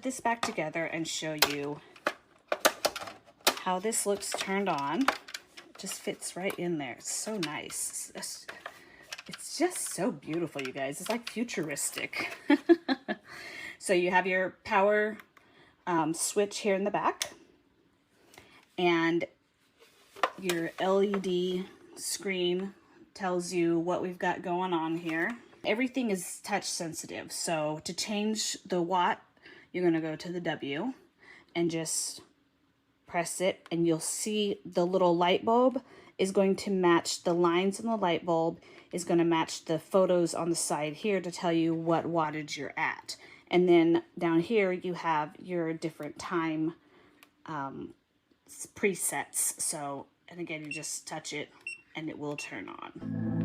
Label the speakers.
Speaker 1: this back together and show you how this looks turned on. It just fits right in there. It's so nice. It's just so beautiful, you guys. It's like futuristic. So you have your power switch here in the back, and your LED screen tells you what we've got going on here. Everything is touch sensitive, so to change the watt, you're going to go to the W and just press it, and you'll see the little light bulb is going to match the lines in the light bulb, is going to match the photos on the side here to tell you what wattage you're at. And then down here you have your different time presets. So, and again, you just touch it and it will turn on.